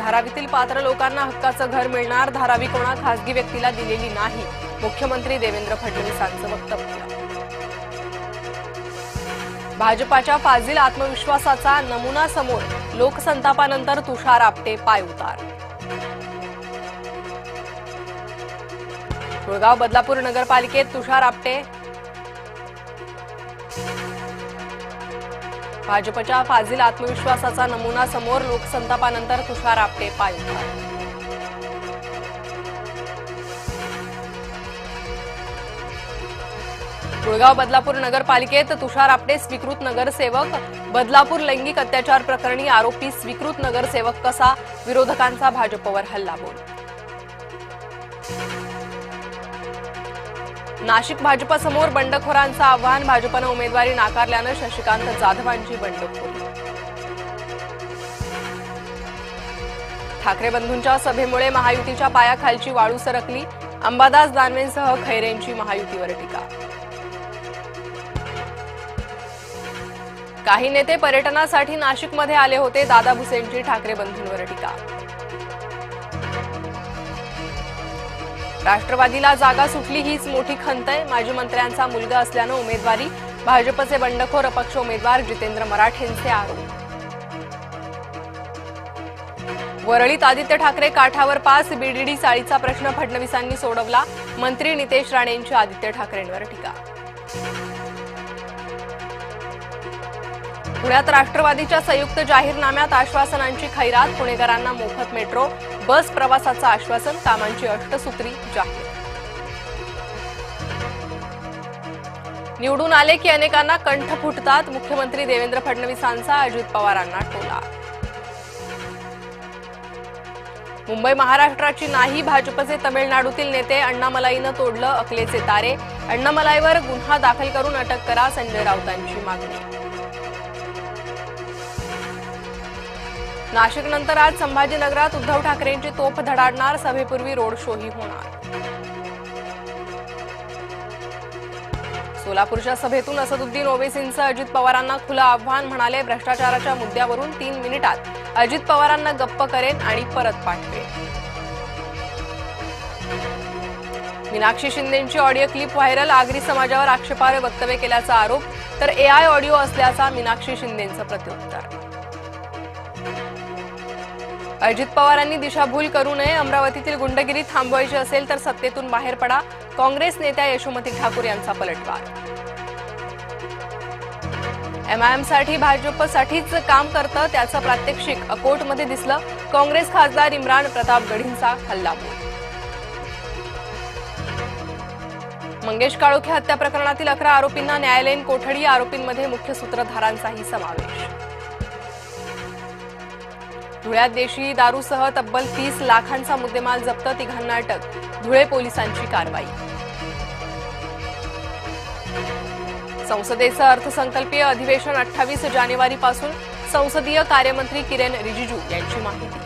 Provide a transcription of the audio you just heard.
धारावीतील पात्र लोकांना हक्काचं घर मिळणार, धारावी कोणा खासगी व्यक्तीला दिलेली नाही, मुख्यमंत्री देवेंद्र फडणवीसांचं वक्तव्य. भाजपाच्या फाजील आत्मविश्वासाचा नमुना समोर, लोकसंतापानंतर तुषार आपटे पायउतार. कुळगाव बदलापूर नगरपालिकेत तुषार आपटे. भाजपच्या फाजील आत्मविश्वासाचा नमुना समोर, लोकसंतापानंतर तुषार आपटे पायउतार. कुळगाव बदलापूर नगरपालिकेत तुषार आपटे स्वीकृत नगरसेवक. बदलापूर लैंगिक अत्याचार प्रकरणी आरोपी स्वीकृत नगरसेवक कसा, विरोधकांचा भाजपवर हल्लाबोल. नाशिक भाजपसमोर बंडखोरांचं आव्हान, भाजपनं उमेदवारी नाकारल्यानं शशिकांत जाधवांची बंडखोरी. ठाकरे बंधूंच्या सभेमुळे महायुतीच्या पायाखालची वाळू सरकली, अंबादास दानवेंसह खैरेंची महायुतीवर टीका. काही नेते पर्यटनासाठी नाशिकमध्ये आले होते, दादा भुसेंची ठाकरे बंधूंवर टीका. राष्ट्रवादीला जागा सुटली हीच मोठी खंत आहे, माजी मंत्र्यांचा मुलगा असल्यानं उमेदवारी, भाजपचे बंडखोर अपक्ष उमेदवार जितेंद्र मराठेंचे आरोप. वरळीत आदित्य ठाकरे काठावर पास, बीडीडी चाळीचा प्रश्न फडणवीसांनी सोडवला, मंत्री नितेश राणेंची आदित्य ठाकरेंवर टीका. पुण्यात राष्ट्रवादीच्या संयुक्त जाहीरनाम्यात आश्वासनांची खैरात, पुणेकरांना मोफत मेट्रो, बस प्रवासाचं आश्वासन, कामांची अष्टसूत्री जाहीर. निवडून आले की अनेकांना कंठ फुटतात, मुख्यमंत्री देवेंद्र फडणवीसांचा अजित पवारांना टोला. मुंबई महाराष्ट्राची नाही, भाजपचे तमिळनाडूतील नेते अण्णामलाईनं तोडलं अकलेचे तारे, अण्णामलाईवर गुन्हा दाखल करून अटक करा, संजय राऊतांची मागणी. नाशिकनंतर आज संभाजीनगरात उद्धव ठाकरेंची तोफ धडाडणार, सभेपूर्वी रोड शोही होणार. सोलापूरच्या सभेतून असदुद्दीन ओवेसींचं अजित पवारांना खुलं आव्हान, म्हणाले भ्रष्टाचाराच्या मुद्द्यावरून 3 मिनिटात अजित पवारांना गप्प करेन आणि परत पाठवेन. मीनाक्षी शिंदेंची ऑडिओ क्लिप व्हायरल, आगरी समाजावर आक्षेपार्ह वक्तव्य केल्याचा आरोप, तर एआय ऑडिओ असल्याचा मीनाक्षी शिंदेंचं प्रत्युत्तर. अजित पवारांनी दिशाभूल करू नये, अमरावतीतील गुंडगिरी थांबवायची असेल तर सत्तेतून बाहेर पडा, काँग्रेस नेत्या यशोमती ठाकूर यांचा पलटवार. एमआयएमसाठी भाजपसाठीच काम करतं, त्याचं प्रात्यक्षिक अकोटमध्ये दिसलं, काँग्रेस खासदार इम्रान प्रताप गढींचा हल्लाबोल. मंगेश काळोखे हत्या प्रकरणातील 11 आरोपींना न्यायालयीन कोठडी, आरोपींमध्ये मुख्य सूत्रधारांचाही समावेश. धुळ्यात देशी दारूसह तब्बल 30 लाखांचा मुद्देमाल जप्त, तिघांना अटक, धुळे पोलिसांची कारवाई. संसदेचं अर्थसंकल्पीय अधिवेशन 28 जानेवारीपासून, संसदीय कार्यमंत्री किरेन रिजिजू यांची माहिती.